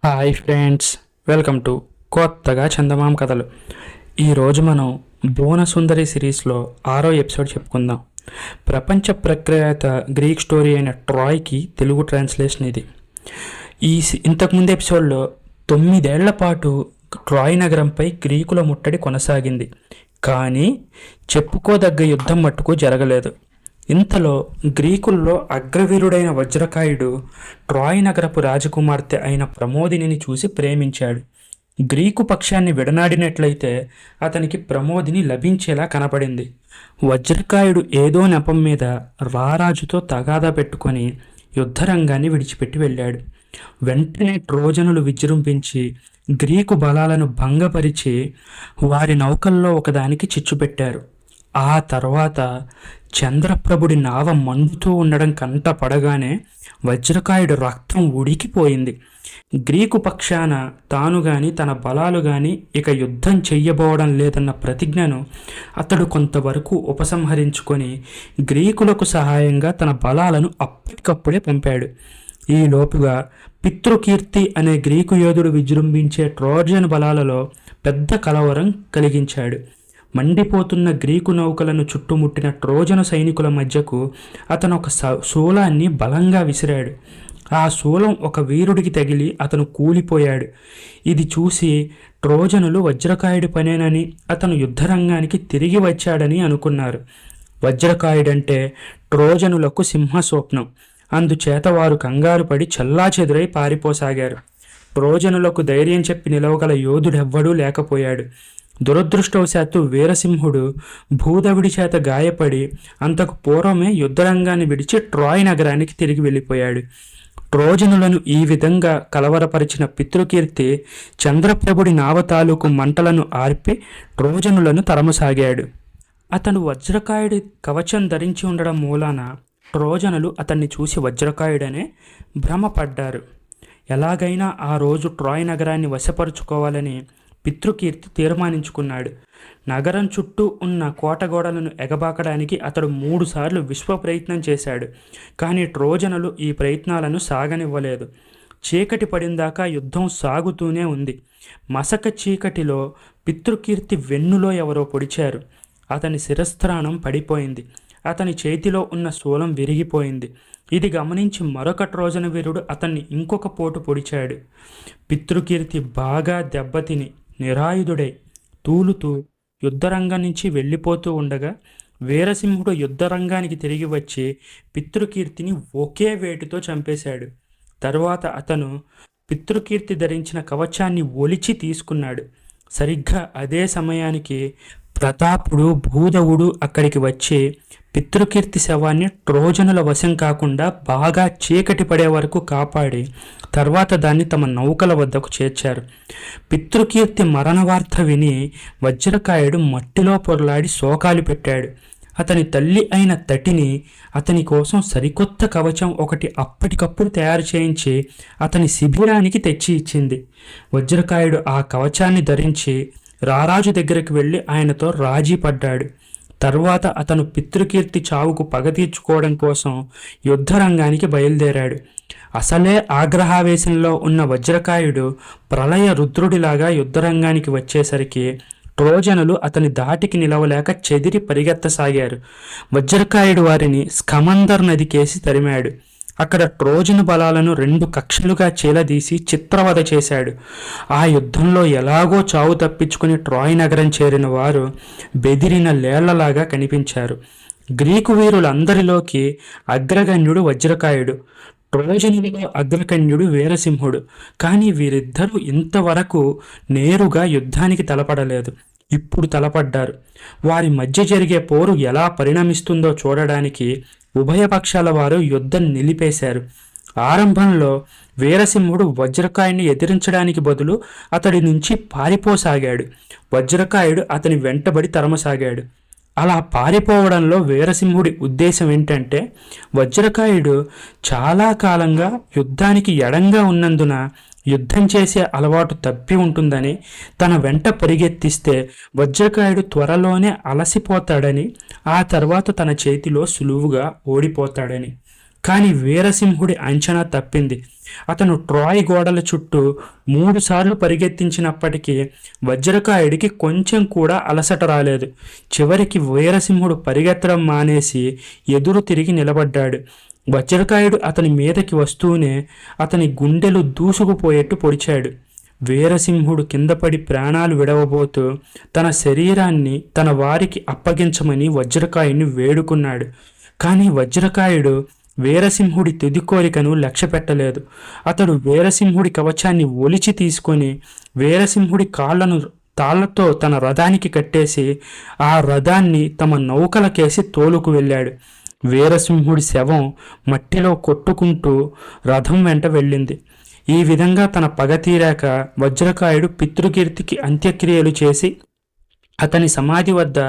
Hi friends, welcome to కొత్తగా చందమామ కథలు. ఈరోజు మనం భువనసుందరి సిరీస్లో 6వ ఎపిసోడ్ చెప్పుకుందాం. ప్రపంచ ప్రఖ్యాత గ్రీక్ స్టోరీ అయిన ట్రాయ్కి తెలుగు ట్రాన్స్లేషన్ ఇది. ఇంతకుముందు ఎపిసోడ్లో 9 ఏళ్ల పాటు ట్రాయ్ నగరంపై గ్రీకుల ముట్టడి కొనసాగింది. కానీ చెప్పుకోదగ్గ యుద్ధం మట్టుకు జరగలేదు. ఇంతలో గ్రీకుల్లో అగ్రవీరుడైన వజ్రకాయుడు ట్రాయ్ నగరపు రాజకుమార్తె అయిన ప్రమోదిని చూసి ప్రేమించాడు. గ్రీకు పక్షాన్ని విడనాడినట్లయితే అతనికి ప్రమోదిని లభించేలా కనపడింది. వజ్రకాయుడు ఏదో నెపం మీద రారాజుతో తగాదా పెట్టుకొని యుద్ధరంగాన్ని విడిచిపెట్టి వెళ్ళాడు. వెంటనే ట్రోజనులు విజృంభించి గ్రీకు బలాలను భంగపరిచి వారి నౌకల్లో ఒకదానికి చిచ్చుపెట్టారు. ఆ తర్వాత చంద్రప్రభుడి నావ మండుతూ ఉండడం కంట పడగానే వజ్రకాయుడు రక్తం ఉడికిపోయింది. గ్రీకు పక్షాన తాను గాని తన బలాలు గాని ఇక యుద్ధం చెయ్యబోవడం లేదన్న ప్రతిజ్ఞను అతడు కొంతవరకు ఉపసంహరించుకొని గ్రీకులకు సహాయంగా తన బలాలను అప్పటికప్పుడే పంపాడు. ఈ లోపుగా పితృకీర్తి అనే గ్రీకు యోధుడు విజృంభించే ట్రోజన్ బలాలలో పెద్ద కలవరం కలిగించాడు. మండిపోతున్న గ్రీకు నౌకలను చుట్టుముట్టిన ట్రోజను సైనికుల మధ్యకు అతను ఒక శూలాన్ని బలంగా విసిరాడు. ఆ శూలం ఒక వీరుడికి తగిలి అతను కూలిపోయాడు. ఇది చూసి ట్రోజనులు వజ్రకాయుడి పనేనని అతను యుద్ధరంగానికి తిరిగి వచ్చాడని అనుకున్నారు. వజ్రకాయుడంటే ట్రోజనులకు సింహస్వప్నం. అందుచేత వారు కంగారు పడి చెల్లాచెదురై పారిపోసాగారు. ట్రోజనులకు ధైర్యం చెప్పి నిలవగల యోధుడెవ్వడూ లేకపోయాడు. దురదృష్టవశాత్తు వీరసింహుడు భూదవిడి చేత గాయపడి అంతకు పూర్వమే యుద్ధరంగాన్ని విడిచి ట్రాయ్ నగరానికి తిరిగి వెళ్ళిపోయాడు. ట్రోజనులను ఈ విధంగా కలవరపరిచిన పితృకీర్తి చంద్రప్రభుడి నావ తాలూకు మంటలను ఆర్పి ట్రోజనులను తరమసాగాడు. అతను వజ్రకాయుడి కవచం ధరించి ఉండడం మూలాన ట్రోజనులు అతన్ని చూసి వజ్రకాయుడనే భ్రమపడ్డారు. ఎలాగైనా ఆ రోజు ట్రాయ్ నగరాన్ని వశపరుచుకోవాలని పితృకీర్తి తీర్మానించుకున్నాడు. నగరం చుట్టూ ఉన్న కోటగోడలను ఎగబాకడానికి అతడు 3 సార్లు విశ్వ ప్రయత్నం చేశాడు. కానీ ట్రోజనులు ఈ ప్రయత్నాలను సాగనివ్వలేదు. చీకటి పడిందాకా యుద్ధం సాగుతూనే ఉంది. మసక చీకటిలో పితృకీర్తి వెన్నులో ఎవరో పొడిచారు. అతని శిరస్త్రాణం పడిపోయింది. అతని చేతిలో ఉన్న శూలం విరిగిపోయింది. ఇది గమనించి మరొక ట్రోజను వీరుడు అతన్ని ఇంకొక పోటు పొడిచాడు. పితృకీర్తి బాగా దెబ్బతిని నిరాయుధుడై తూలుతూ యుద్ధరంగం నుంచి వెళ్ళిపోతూ ఉండగా వీరసింహుడు యుద్ధరంగానికి తిరిగి వచ్చి పితృకీర్తిని ఒకే వేటుతో చంపేశాడు. తరువాత అతను పితృకీర్తి ధరించిన కవచాన్ని ఒలిచి తీసుకున్నాడు. సరిగ్గా అదే సమయానికి ప్రతాపుడు భూధవుడు అక్కడికి వచ్చి పితృకీర్తి శవాన్ని ట్రోజనుల వశం కాకుండా బాగా చీకటి పడే వరకు కాపాడి తర్వాత దాన్ని తమ నౌకల వద్దకు చేర్చారు. పితృకీర్తి మరణ వార్త విని వజ్రకాయుడు మట్టిలో పొరలాడి శోకాలు పెట్టాడు. అతని తల్లి అయిన తటిని అతని కోసం సరికొత్త కవచం ఒకటి అప్పటికప్పుడు తయారు చేయించి అతని శిబిరానికి తెచ్చి ఇచ్చింది. వజ్రకాయుడు ఆ కవచాన్ని ధరించి రారాజు దగ్గరికి వెళ్ళి ఆయనతో రాజీ పడ్డాడు. తర్వాత అతను పితృకీర్తి చావుకు పగ తీర్చుకోవడం కోసం యుద్ధరంగానికి బయలుదేరాడు. అసలే ఆగ్రహావేశంలో ఉన్న వజ్రకాయుడు ప్రళయ రుద్రుడిలాగా యుద్ధరంగానికి వచ్చేసరికి ట్రోజనులు అతని దాటికి నిలవలేక చెదిరి పరిగెత్తసాగారు. వజ్రకాయుడు వారిని స్కమందర్ నదికేసి తరిమాడు. అక్కడ ట్రోజను బలాలను 2 కక్షలుగా చీలదీసి చిత్రవధ చేశాడు. ఆ యుద్ధంలో ఎలాగో చావు తప్పించుకుని ట్రాయ్ నగరం చేరిన వారు బెదిరిన లేళ్లలాగా కనిపించారు. గ్రీకు వీరులందరిలోకి అగ్రగణ్యుడు వజ్రకాయుడు, ట్రోజనులలో అగ్రగణ్యుడు వీరసింహుడు. కానీ వీరిద్దరూ ఇంతవరకు నేరుగా యుద్ధానికి తలపడలేదు. ఇప్పుడు తలపడ్డారు. వారి మధ్య జరిగే పోరు ఎలా పరిణమిస్తుందో చూడడానికి ఉభయ పక్షాల వారు యుద్ధం నిలిపేశారు. ఆరంభంలో వీరసింహుడు వజ్రకాయుడిని ఎదిరించడానికి బదులు అతడి నుంచి పారిపోసాగాడు. వజ్రకాయుడు అతని వెంటబడి తరమసాగాడు. అలా పారిపోవడంలో వీరసింహుడి ఉద్దేశం ఏంటంటే వజ్రకాయుడు చాలా కాలంగా యుద్ధానికి ఎడంగా ఉన్నందున యుద్ధం చేసే అలవాటు తప్పి ఉంటుందని, తన వెంట పరిగెత్తిస్తే వజ్రకాయుడు త్వరలోనే అలసిపోతాడని, ఆ తర్వాత తన చేతిలో సులువుగా ఓడిపోతాడని. కానీ వీరసింహుడి అంచనా తప్పింది. అతను ట్రాయ్ గోడల చుట్టూ 3 సార్లు పరిగెత్తించినప్పటికీ వజ్రకాయుడికి కొంచెం కూడా అలసట రాలేదు. చివరికి వీరసింహుడు పరిగెత్తడం మానేసి ఎదురు తిరిగి నిలబడ్డాడు. వజ్రకాయుడు అతని మీదకి వస్తూనే అతని గుండెలు దూసుకుపోయేట్టు పొడిచాడు. వీరసింహుడు కిందపడి ప్రాణాలు విడవబోతూ తన శరీరాన్ని తన వారికి అప్పగించమని వజ్రకాయుడిని వేడుకున్నాడు. కానీ వజ్రకాయుడు వీరసింహుడి తుది కోరికను లక్ష్యపెట్టలేదు. అతడు వీరసింహుడి కవచాన్ని ఒలిచి తీసుకొని వీరసింహుడి తాళ్లతో తన రథానికి కట్టేసి ఆ రథాన్ని తమ నౌకలకేసి తోలుకు వెళ్ళాడు. వీరసింహుడి శవం మట్టిలో కొట్టుకుంటూ రథం వెంట వెళ్ళింది. ఈ విధంగా తన పగ తీరాక వజ్రకాయుడు పితృకీర్తికి అంత్యక్రియలు చేసి అతని సమాధి వద్ద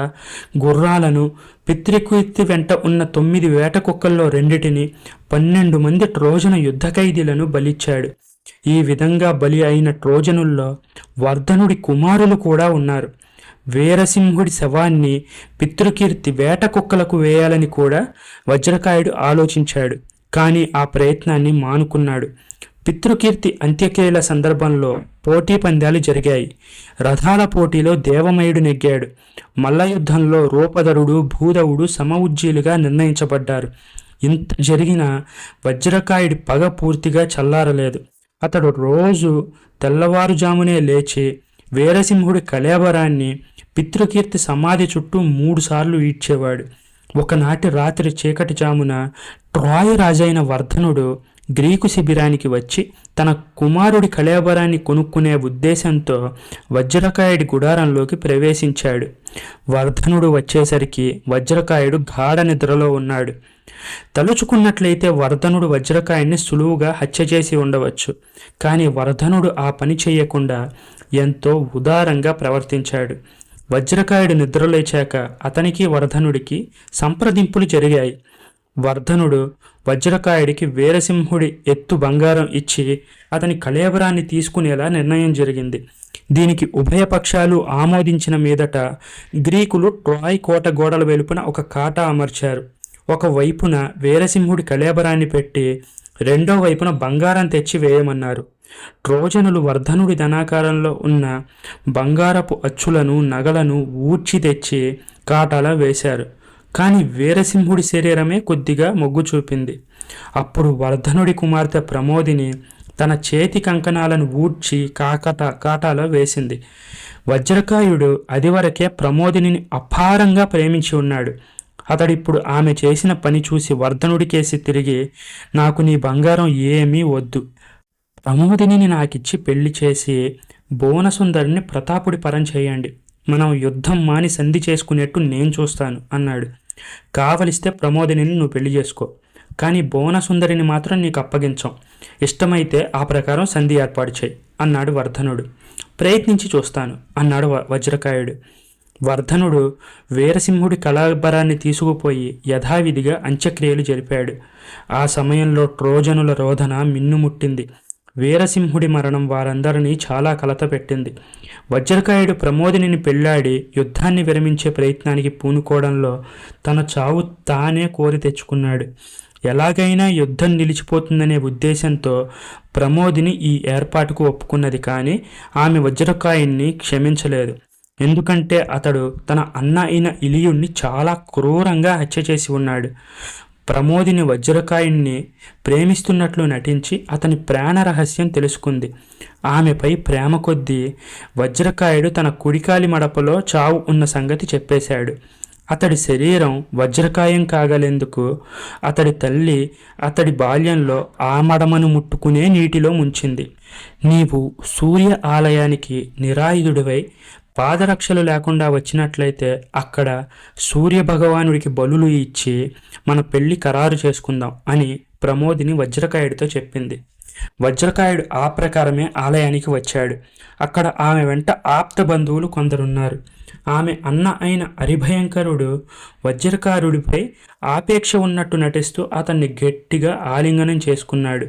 గుర్రాలను, పితృకీర్తి వెంట ఉన్న 9 వేట కుక్కల్లో 2టిని, 12 మంది ట్రోజన యుద్ధ ఖైదీలను బలిచ్చాడు. ఈ విధంగా బలి అయిన ట్రోజనుల్లో వర్ధనుడి కుమారులు కూడా ఉన్నారు. వీరసింహుడి శవాన్ని పితృకీర్తి వేట కుక్కలకు వేయాలని కూడా వజ్రకాయుడు ఆలోచించాడు. కానీ ఆ ప్రయత్నాన్ని మానుకున్నాడు. పితృకీర్తి అంత్యక్రియల సందర్భంలో పోటీ పందాలు జరిగాయి. రథాల పోటీలో దేవమయుడు నెగ్గాడు. మల్లయుద్ధంలో రూపధరుడు, భూధవుడు సమఉజ్జీలుగా నిర్ణయించబడ్డారు. ఇంత జరిగిన వజ్రకాయుడి పగ పూర్తిగా చల్లారలేదు. అతడు రోజు తెల్లవారుజామునే లేచి వీరసింహుడి కళేబరాన్ని పితృకీర్తి సమాధి చుట్టూ 3 సార్లు ఈడ్చేవాడు. ఒకనాటి రాత్రి చీకటి జామున ట్రాయ్ రాజైన వర్ధనుడు గ్రీకు శిబిరానికి వచ్చి తన కుమారుడి కళేబరాన్ని కొనుక్కునే ఉద్దేశంతో వజ్రకాయుడి గుడారంలోకి ప్రవేశించాడు. వర్ధనుడు వచ్చేసరికి వజ్రకాయుడు గాఢ నిద్రలో ఉన్నాడు. తలుచుకున్నట్లయితే వర్ధనుడు వజ్రకాయుడిని సులువుగా హత్య చేసి ఉండవచ్చు. కానీ వర్ధనుడు ఆ పని చేయకుండా ఎంతో ఉదారంగా ప్రవర్తించాడు. వజ్రకాయుడు నిద్రలేచాక అతనికి వర్ధనుడికి సంప్రదింపులు జరిగాయి. వర్ధనుడు వజ్రకాయుడికి వీరసింహుడి ఎత్తు బంగారం ఇచ్చి అతని కళేబరాన్ని తీసుకునేలా నిర్ణయం జరిగింది. దీనికి ఉభయ పక్షాలు ఆమోదించిన మీదట గ్రీకులు ట్రాయ్ కోట గోడల వెలుపున ఒక కాటా అమర్చారు. ఒక వైపున వీరసింహుడి కళేబరాన్ని పెట్టి రెండో వైపున బంగారం తెచ్చి వేయమన్నారు. ట్రోజనులు వర్ధనుడి ధనాకారంలో ఉన్న బంగారపు అచ్చులను, నగలను ఊడ్చి తెచ్చి కాటాలా వేశారు. కానీ వీరసింహుడి శరీరమే కొద్దిగా మొగ్గు చూపింది. అప్పుడు వర్ధనుడి కుమార్తె ప్రమోదిని తన చేతి కంకణాలను ఊడ్చి కాటాలో వేసింది. వజ్రకాయుడు అదివరకే ప్రమోదిని అపారంగా ప్రేమించి ఉన్నాడు. అతడిప్పుడు ఆమె చేసిన పని చూసి వర్ధనుడికేసి తిరిగి, నాకు నీ బంగారం ఏమీ వద్దు, ప్రమోదిని నాకిచ్చి పెళ్లి చేసి భువనసుందరిని ప్రతాపుడి పరం చేయండి, మనం యుద్ధం మాని సంధి చేసుకునేట్టు నేను చూస్తాను అన్నాడు. కావలిస్తే ప్రమోదిని నువ్వు పెళ్లి చేసుకో, కానీ భువనసుందరిని మాత్రం నీకు అప్పగించాం, ఇష్టమైతే ఆ ప్రకారం సంధి ఏర్పాటు చేయి అన్నాడు వర్ధనుడు. ప్రయత్నించి చూస్తాను అన్నాడు వజ్రకాయుడు. వర్ధనుడు వీరసింహుడి కళాబరాన్ని తీసుకుపోయి యథావిధిగా అంత్యక్రియలు జరిపాడు. ఆ సమయంలో ట్రోజనుల రోదన మిన్నుముట్టింది. వీరసింహుడి మరణం వారందరినీ చాలా కలతపెట్టింది. వజ్రకాయుడు ప్రమోదిని పెళ్లాడి యుద్ధాన్ని విరమించే ప్రయత్నానికి పూనుకోవడంలో తన చావు తానే కోరి తెచ్చుకున్నాడు. ఎలాగైనా యుద్ధం నిలిచిపోతుందనే ఉద్దేశంతో ప్రమోదిని ఈ ఏర్పాటుకు ఒప్పుకున్నది. కానీ ఆమె వజ్రకాయుణ్ణి క్షమించలేదు. ఎందుకంటే అతడు తన అన్న అయిన ఇలియుణ్ణి చాలా క్రూరంగా హత్య చేసి ఉన్నాడు. ప్రమోదిని వజ్రకాయుణ్ణి ప్రేమిస్తున్నట్లు నటించి అతని ప్రాణ రహస్యం తెలుసుకుంది. ఆమెపై ప్రేమ కొద్దీ వజ్రకాయుడు తన కుడికాలి మడపలో చావు ఉన్న సంగతి చెప్పేశాడు. అతడి శరీరం వజ్రకాయం కాగలేందుకు అతడి తల్లి అతడి బాల్యంలో ఆ మడమను ముట్టుకునే నీటిలో ముంచింది. నీవు సూర్య ఆలయానికి నిరాయుధుడివై పాదరక్షలు లేకుండా వచ్చినట్లయితే అక్కడ సూర్యభగవానుడికి బలులు ఇచ్చి మన పెళ్లి ఖరారు చేసుకుందాం అని ప్రమోదిని వజ్రకాయుడితో చెప్పింది. వజ్రకాయుడు ఆ ప్రకారమే ఆలయానికి వచ్చాడు. అక్కడ ఆమె వెంట ఆప్త బంధువులు కొందరున్నారు. ఆమె అన్న అయిన హరిభయంకరుడు వజ్రకారుడిపై ఆపేక్ష ఉన్నట్టు నటిస్తూ అతన్ని గట్టిగా ఆలింగనం చేసుకున్నాడు.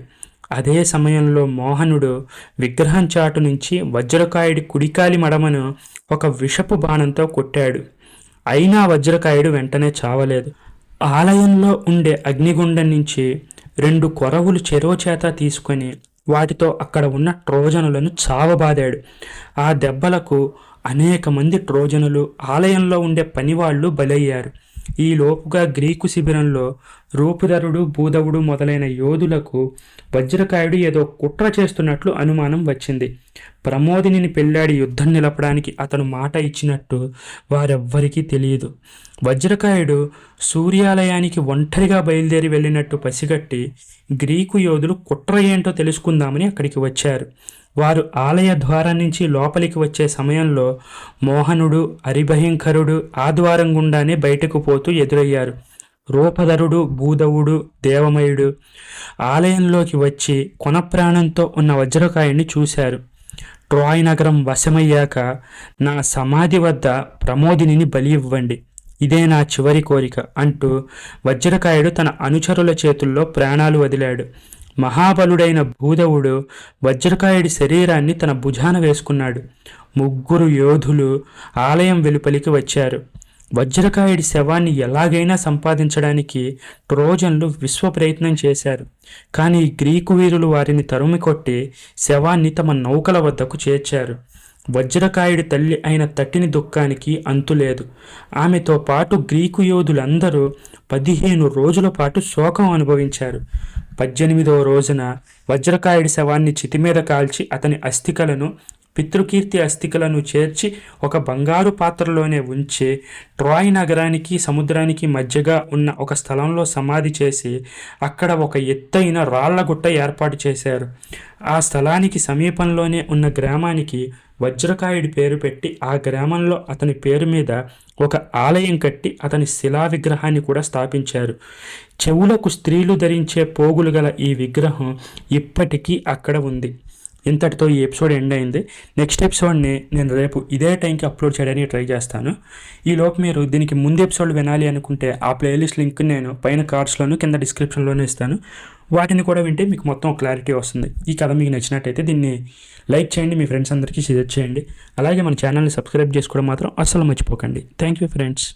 అదే సమయంలో మోహనుడు విగ్రహం చాటు నుంచి వజ్రకాయుడి కుడికాలి మడమను ఒక విషపు బాణంతో కొట్టాడు. అయినా వజ్రకాయుడు వెంటనే చావలేదు. ఆలయంలో ఉండే అగ్నిగుండం నుంచి 2 కొరవులు చెరో చేత తీసుకొని వాటితో అక్కడ ఉన్న ట్రోజనులను చావబాదాడు. ఆ దెబ్బలకు అనేక మంది ట్రోజనులు, ఆలయంలో ఉండే పనివాళ్లు బలయ్యారు. ఈ లోపుగా గ్రీకు శిబిరంలో రూపుధరుడు, భూధవుడు మొదలైన యోధులకు వజ్రకాయుడు ఏదో కుట్ర చేస్తున్నట్లు అనుమానం వచ్చింది. ప్రమోదిని పెళ్ళాడి యుద్ధం నిలపడానికి అతను మాట ఇచ్చినట్టు వారెవ్వరికీ తెలియదు. వజ్రకాయుడు సూర్యాలయానికి ఒంటరిగా బయలుదేరి వెళ్ళినట్టు పసిగట్టి గ్రీకు యోధులు కుట్ర ఏంటో తెలుసుకుందామని అక్కడికి వచ్చారు. వారు ఆలయ ద్వారం నుంచి లోపలికి వచ్చే సమయంలో మోహనుడు, హరిభయంకరుడు ఆ ద్వారం గుండానే బయటకు పోతూ ఎదురయ్యారు. రూపధరుడు, భూధవుడు, దేవమయుడు ఆలయంలోకి వచ్చి కొనప్రాణంతో ఉన్న వజ్రకాయుడిని చూశారు. ట్రాయ్ నగరం వశమయ్యాక నా సమాధి వద్ద ప్రమోదిని బలి ఇవ్వండి, ఇదే నా చివరి కోరిక అంటూ వజ్రకాయుడు తన అనుచరుల చేతుల్లో ప్రాణాలు వదిలాడు. మహాబలుడైన భూధవుడు వజ్రకాయుడి శరీరాన్ని తన భుజాన వేసుకున్నాడు. 3 యోధులు ఆలయం వెలుపలికి వచ్చారు. వజ్రకాయుడి శవాన్ని ఎలాగైనా సంపాదించడానికి ట్రోజన్లు విశ్వ ప్రయత్నం చేశారు. కానీ గ్రీకు వీరులు వారిని తరుమి కొట్టి శవాన్ని తమ నౌకల వద్దకు చేర్చారు. వజ్రకాయుడి తల్లి అయిన తట్టిని దుఃఖానికి అంతులేదు. ఆమెతో పాటు గ్రీకు యోధులందరూ 15 రోజుల పాటు శోకం అనుభవించారు. 18వ రోజున వజ్రకాయుడి శవాన్ని చితిమీద కాల్చి అతని అస్థికలను, పితృకీర్తి అస్థికలను చేర్చి ఒక బంగారు పాత్రలోనే ఉంచి ట్రాయ్ నగరానికి సముద్రానికి మధ్యగా ఉన్న ఒక స్థలంలో సమాధి చేసి అక్కడ ఒక ఎత్తైన రాళ్లగుట్ట ఏర్పాటు చేశారు. ఆ స్థలానికి సమీపంలోనే ఉన్న గ్రామానికి వజ్రకాయుడి పేరు పెట్టి ఆ గ్రామంలో అతని పేరు మీద ఒక ఆలయం కట్టి అతని శిలా విగ్రహాన్ని కూడా స్థాపించారు. చెవులకు స్త్రీలు ధరించే పోగులు గల ఈ విగ్రహం ఇప్పటికీ అక్కడ ఉంది. ఇంతటితో ఈ ఎపిసోడ్ ఎండ్ అయింది. నెక్స్ట్ ఎపిసోడ్ని నేను రేపు ఇదే టైంకి అప్లోడ్ చేయడానికి ట్రై చేస్తాను. ఈలోపు మీరు దీనికి ముందు ఎపిసోడ్ వినాలి అనుకుంటే ఆ ప్లేలిస్ట్ లింక్ నేను పైన కార్డ్స్లోను కింద డిస్క్రిప్షన్లోనూ ఇస్తాను. వాటిని కూడా వింటే మీకు మొత్తం క్లారిటీ వస్తుంది. ఈ కథ మీకు నచ్చినట్టయితే దీన్ని లైక్ చేయండి, మీ ఫ్రెండ్స్ అందరికీ షేర్ చేయండి. అలాగే మన ఛానల్ని సబ్స్క్రైబ్ చేసుకోవడం మాత్రం అస్సలు మర్చిపోకండి. Thank you friends.